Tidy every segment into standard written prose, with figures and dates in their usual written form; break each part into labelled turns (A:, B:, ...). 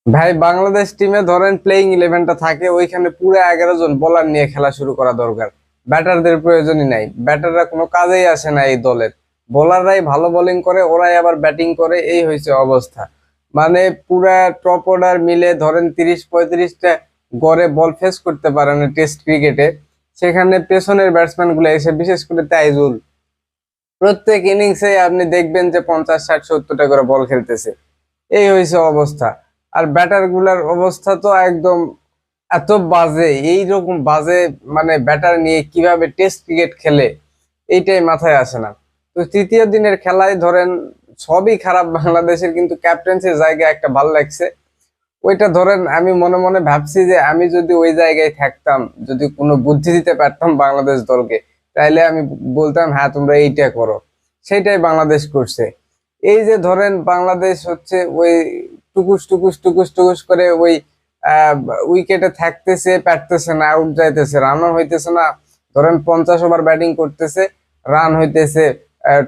A: ভাই বাংলাদেশ টিমে ধরেন প্লেইং ইলেভেনটা থাকে, ওইখানে পুরো 11 জন বোলার নিয়ে খেলা শুরু করা দরকার। ব্যাটারদের প্রয়োজনই নাই, ব্যাটাররা কোনো কাজেই আসে না এই দলের। বোলাররাই ভালো বোলিং করে, ওরাই আবার ব্যাটিং করে, এই হয়েছে অবস্থা। মানে পুরা টপ অর্ডার মিলে ধরেন 30-35টা গড়ে বল ফেস করতে পারে না টেস্ট ক্রিকেটে। সেখানে পেছনের ব্যাটসম্যান গুলো এসে, বিশেষ করে তাইজুল, প্রত্যেক ইনিংসে আপনি দেখবেন যে 50-60-70টা করে বল খেলতেছে। এই হয়েছে অবস্থা। আর ব্যাটার গুলার অবস্থা তো একদম এত বাজে, এইরকম বাজে। মানে ব্যাটার নিয়ে কিভাবে টেস্ট ক্রিকেট খেলে এইটাই মাথায় আসে না। তো তৃতীয় দিনের খেলায় ধরেন সবই খারাপ বাংলাদেশের, কিন্তু ক্যাপ্টেন্সির জায়গায় একটা ভালো লাগছে। ওইটা ধরেন আমি মনে মনে ভাবছি যে আমি যদি ওই জায়গায় থাকতাম, যদি কোনো বুদ্ধি দিতে পারতাম বাংলাদেশ দলকে, তাইলে আমি বলতাম হ্যাঁ তোমরা এইটা করো। সেটাই বাংলাদেশ করছে। এই যে ধরেন বাংলাদেশ হচ্ছে ওই টুকুস টুকুস টুকুস টুকুস করে ওই উইকেটে থাকতেছে, পারতেছে না, আউট যাইতেছে, রানও হইতেছে না। ধরেন 50 ওভার ব্যাটিং করতেছে, রান হইতেছে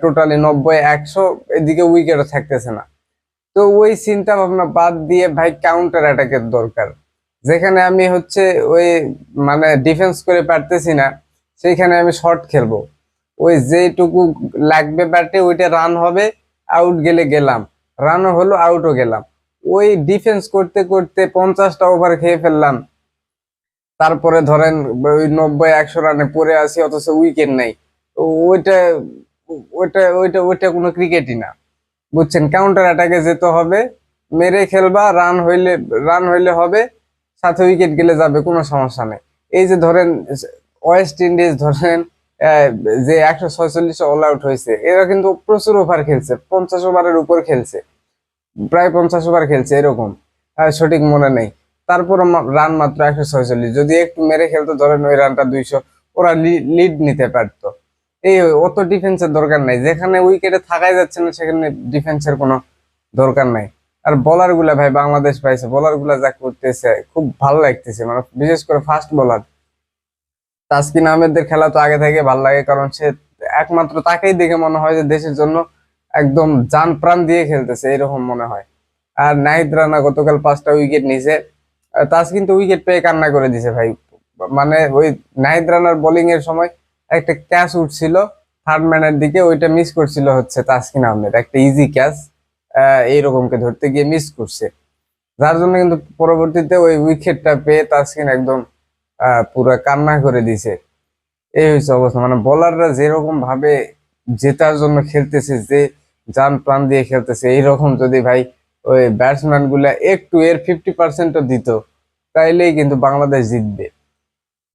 A: টোটালি 90-100, এদিকে উইকেটও থাকতেছে না। তো ওই চিন্তা ভাবনা বাদ দিয়ে ভাই কাউন্টার অ্যাটাকের দরকার। যেখানে আমি হচ্ছে ওই মানে ডিফেন্স করে পারতেছি না, সেইখানে আমি শর্ট খেলবো। ওই যেটুকু লাগবে ব্যাটে ওইটা রান হবে, আউট গেলে গেলাম, রানও হলো, আউটও গেলাম। ওই ডিফেন্স করতে করতে 50টা ওভার খেয়ে ফেললাম। তারপরে ধরেন ওই 90-100 রানে পড়ে আসি, অথচ উইকেট নাই। তো ওইটা ওইটা ওইটা ওইটা কোনো ক্রিকেটই না। বুঝছেন, কাউন্টার অ্যাটাকে যেতে হবে, মেরে খেলবা, রান হইলে হবে, সাথে উইকেট গেলে যাবে, কোনো সমস্যা নেই। এই যে ধরেন ওয়েস্ট ইন্ডিজ ধরেন আহ, যে 146 অল আউট হয়েছে, এরা কিন্তু প্রচুর ওভার খেলছে, 50 ওভারের উপর খেলছে, প্রায় 50 ওভার খেলছে এরকম। সঠিক মনে নেই। তারপর রান মাত্র 146, যদি একটু মেরে খেলতো ধরেন ওই রানটা 200, ওরা লিড নিতে পারতো। এই অত ডিফেন্সের দরকার নাই, যেখানে উইকেটে থাকাই যাচ্ছে না সেখানে ডিফেন্সের কোনো দরকার নাই। আর বলার গুলা ভাই বাংলাদেশ পাইছে, বলার গুলা যা করতেছে খুব ভালো লাগতেছে, মানে বিশেষ করে ফাস্ট বোলার তাসকিন আহমেদের খেলা তো আগে থেকে ভালো লাগে, কারণ সে একমাত্র তাকেই দেখে মনে হয় যে দেশের জন্য একদম জান প্রাণ দিয়ে খেলতেছে, এরকম মনে হয়। আর নাহিদ রানা গতকাল 5টা উইকেট নিছে। তাসকিন তো উইকেট পেয়ে কান্না করে দিছে ভাই। মানে ওই নাহিদ রানার বোলিং এর সময় একটা ক্যাচ উঠছিল থার্ড ম্যানের দিকে, ওইটা মিস করছিল হচ্ছে তাসকিন আহমেদ, একটা ইজি ক্যাচ এইরকমকে ধরতে গিয়ে মিস করছে, যার জন্য কিন্তু পরবর্তীতে ওই উইকেটটা পেয়ে তাসকিন একদম পুরো কান্না করে দিছে। এই হচ্ছে অবস্থা, মানে বোলাররা যেরকম ভাবে জেতার জন্য খেলতেছে, যে জান প্রাণ দিয়ে খেলতেছে, এইরকম যদি ভাই ওই ব্যাটসম্যান গুলা একটু এর 50%ও দিত, তাইলেই কিন্তু বাংলাদেশ জিতবে।